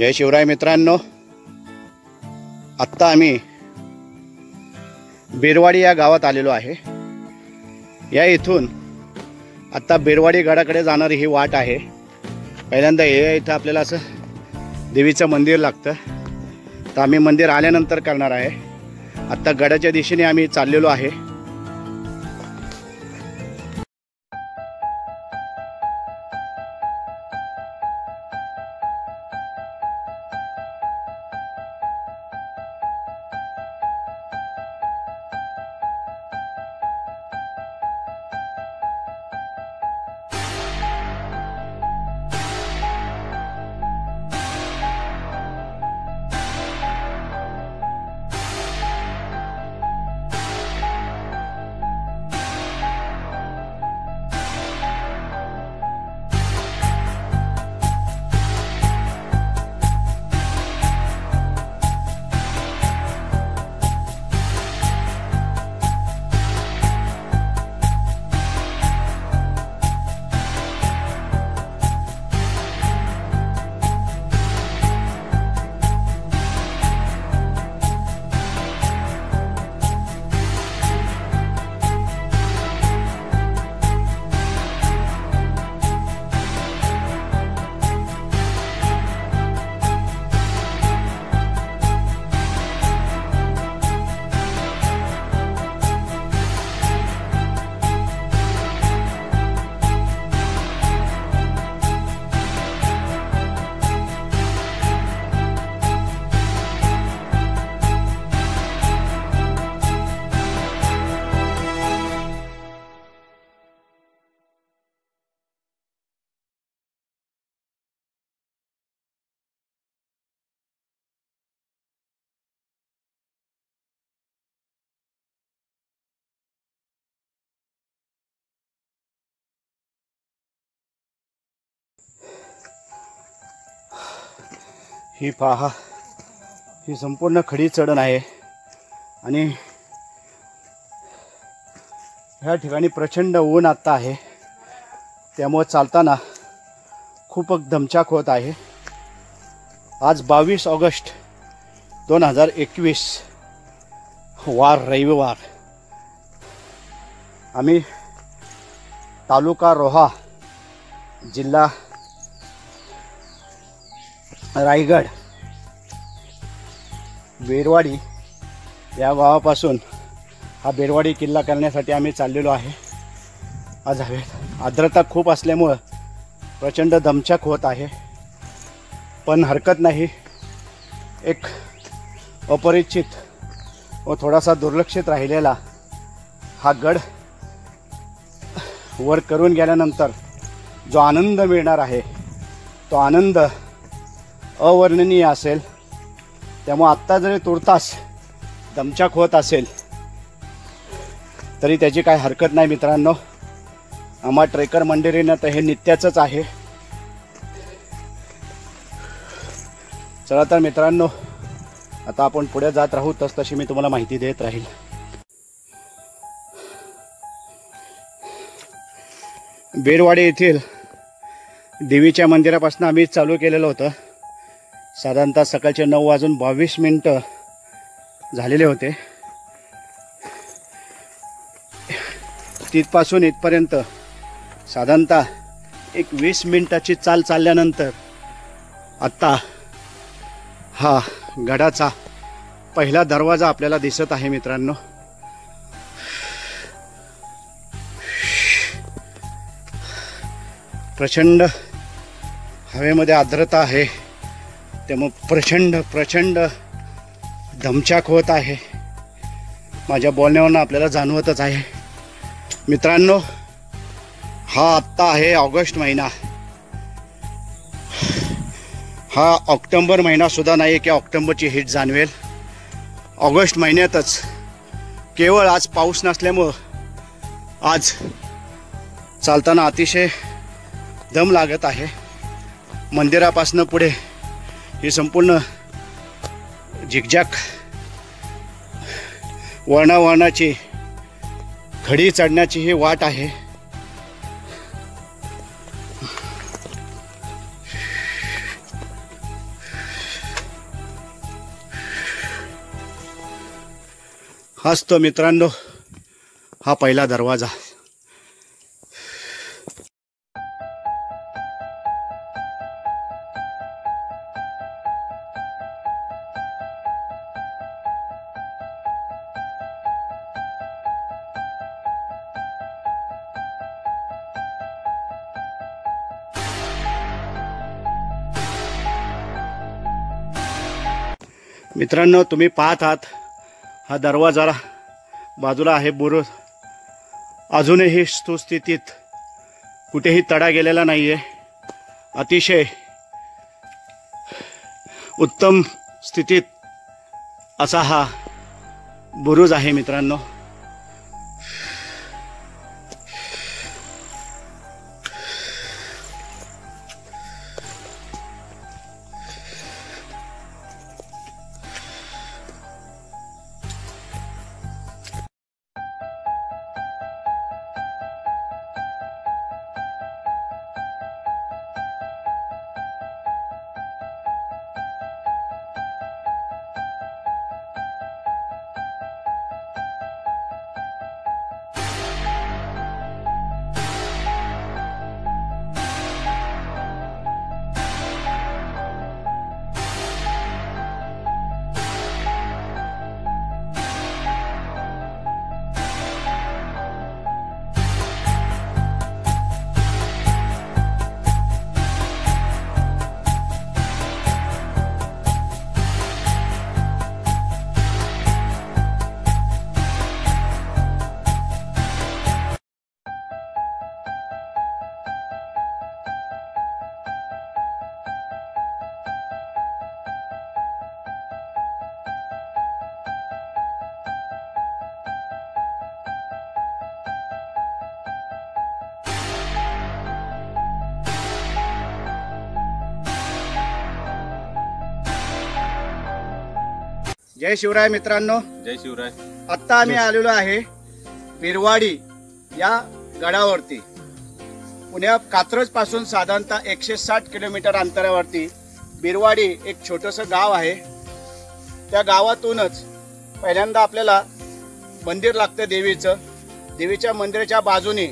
जय शिवराय मित्रांनो, आत्ता आम्ही बेरवाडी या गावात आलेलो आहे। या इथून आत्ता बेरवाडी गडाकडे जाणारी ही वाट आहे। पहिल्यांदा हे इथं आपल्याला असं देवीचं मंदिर लागतं, तर आम्ही मंदिर आल्यानंतर करणार आहे। आत्ता गडाच्या दिशेने आम्ही चाललेलो आहे। ही पहा, ही संपूर्ण खडी चढण आहे आणि ह्या ठिकाणी प्रचंड ऊन आत्ता आहे, त्यामुळे चालताना खूप दमछाक होत आहे। आज 22 ऑगस्ट 2021 वार रविवार। आम्ही तालुका रोहा, जिल्हा रायगड, बेरवाडी या गावापासून हा बेरवाडी किल्ला करण्यासाठी आम्ही चाललेलो आहे। आज हवेत आर्द्रता खूप असल्यामुळं प्रचंड दमछाक होत आहे, पण हरकत नाही। एक अपरिचित व थोडासा दुर्लक्षित राहिलेला हा गड वर करून गेल्यानंतर जो आनंद मिळणार आहे तो आनंद अवर्णनीय असेल। त्यामुळे आत्ता जरी तुर्तास दमछाक होत असेल तरी त्याची काही हरकत नाही मित्रांनो। आम्हा ट्रेकर मंडळींना तर हे नित्याचंच आहे। चला तर मित्रांनो, आता आपण पुढे जात राहू, तशी मी तुम्हाला माहिती देत राहील। बेरवाडी येथील देवीच्या मंदिरापासून आम्ही चालू केलेलं होतं। साधारणतः सकाळचे 9:22 झालेले होते। तिथपासून इथपर्यंत साधारणतः एक 20 मिनिटाची चाल चालल्यानंतर आत्ता हा गडाचा पहिला दरवाजा आपल्याला दिसत आहे मित्रांनो। प्रचंड हवेमध्ये आर्द्रता आहे, त्यामुळे प्रचंड दमछाक होत आहे। माझ्या बोलण्यावरून आपल्याला जाणवतच आहे मित्रांनो। हा आत्ता आहे ऑगस्ट महिना, हा ऑक्टोबर महिना सुद्धा नाही की ऑक्टोबरची हीट जाणवेल। ऑगस्ट महिन्यातच केवळ आज पाऊस नसल्यामुळं आज चालताना अतिशय दम लागत आहे। मंदिरापासून पुढे ही संपूर्ण झिकझॅक वळणावळणाची खडी चढण्याची ही वाट आहे। हाच तो मित्रांनो हा पहिला दरवाजा। मित्रांनो तुम्ही पाहत आहात हा दरवाजा बाजूला आहे बुरुज, अजूनही सुस्थितीत, कुठेही तडा गेलेला नाहीये, अतिशय उत्तम स्थितीत असा हा बुरुज आहे मित्रांनो। जय शिवराय मित्रांनो, जय शिवराय। आता आम्ही आलेलो आहे बिरवाडी या गडावरती। पुण्या कात्रज पासून साधारणतः 160 किलोमीटर अंतरावरती बिरवाडी एक छोटंसं गाव आहे। त्या गावातूनच पहिल्यांदा आपल्याला मंदिर लागतं देवीचं। देवीच्या मंदिराच्या बाजूने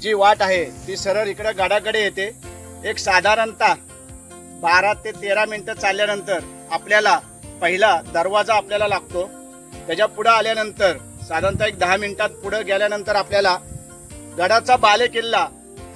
जी वाट आहे ती सरळ इकडे गडाकडे येते। एक साधारणतः 12 ते 13 मिनिटं चालल्यानंतर आपल्याला पहिला दरवाजा आपल्याला लागतो। त्याच्या पुढे आल्यानंतर साधारणतः एक 10 मिनिटात पुढे गेल्यानंतर आपल्याला गडाचा बालेकिल्ला,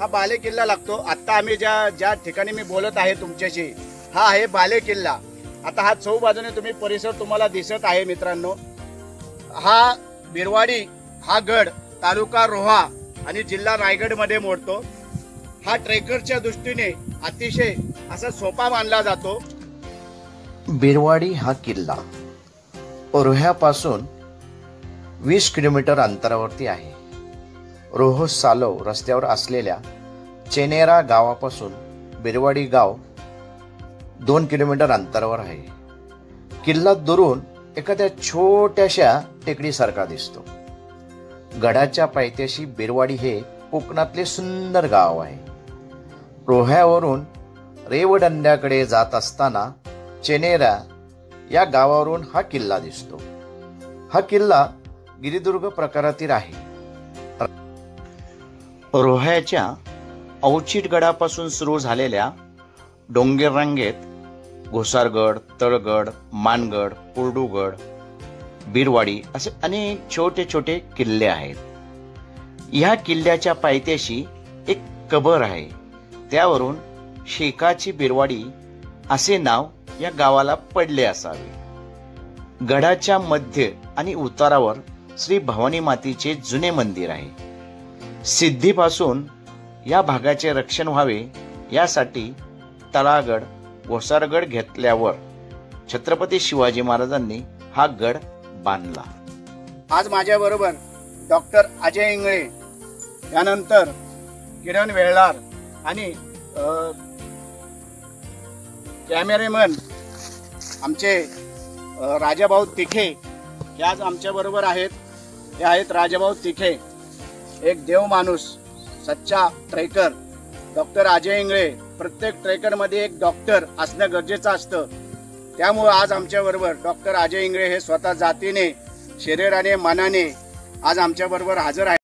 हा बालेकिल्ला लागतो। आता आम्ही ज्या ठिकाणी मी बोलत आहे तुमच्याशी, हा आहे बालेकिल्ला। आता हा चौबाजूने तुम्ही परिसर तुम्हाला दिसत आहे मित्रांनो। हा बिरवाडी हा गड तालुका रोहा आणि जिल्हा रायगड मध्ये मोडतो। हा ट्रेकरच्या दृष्टीने अतिशय असा सोपा मानला जातो। बिरवाडी हा किल्ला रोह्यापासून 20 किलोमीटर अंतरावरती आहे। रोह सालव रस्त्यावर असलेल्या चेनेरा गावापासून बिरवाडी गाव 2 किलोमीटर अंतरावर आहे। किल्ला दुरून एखाद्या छोट्याशा टेकडीसारखा दिसतो। गडाच्या पायथ्याशी बिरवाडी हे कोकणातले सुंदर गाव आहे। रोह्यावरून रेवदंड्याकडे जात असताना चेनेरा या गावावरून हा किल्ला दिसतो। हा किल्ला गिरिदुर्ग प्रकारातील आहे। रोह्याच्या अवचिट गडापासून सुरू झालेल्या डोंगर रांगेत घोसारगड, तळगड, मानगड, कुर्डुगड, बिरवाडी असे अनेक छोटे छोटे किल्ले आहेत। या किल्ल्याच्या पायथ्याशी एक कबर आहे, त्यावरून शेखाची बिरवाडी असे नाव या गावाला पडले असावे। गडाच्या मध्य आणि उतारावर श्री भवानी मातेचे जुने मंदिर आहे। सिद्धीपासून या भागाचे रक्षण व्हावे यासाठी तळागड, घोसारगड घेतल्यावर छत्रपती शिवाजी महाराजांनी हा गड बांधला। आज माझ्या बरोबर डॉक्टर अजय इंगळे, यानंतर किरण वेळार आणि कॅमेरामन आमचे राजाभाऊ तिखे हे आज आमच्या बरोबर आहेत। हे आहेत राजाभाऊ तिखे, एक देव माणूस, सच्चा ट्रेकर डॉक्टर अजय इंगळे। प्रत्येक ट्रेकर मध्ये एक डॉक्टर असणं गरजेचं असतं, त्यामुळे आज आमच्या बरोबर डॉक्टर अजय इंगळे हे स्वतः जातीने शरीराने मनाने आज आमच्याबरोबर हजर आहे.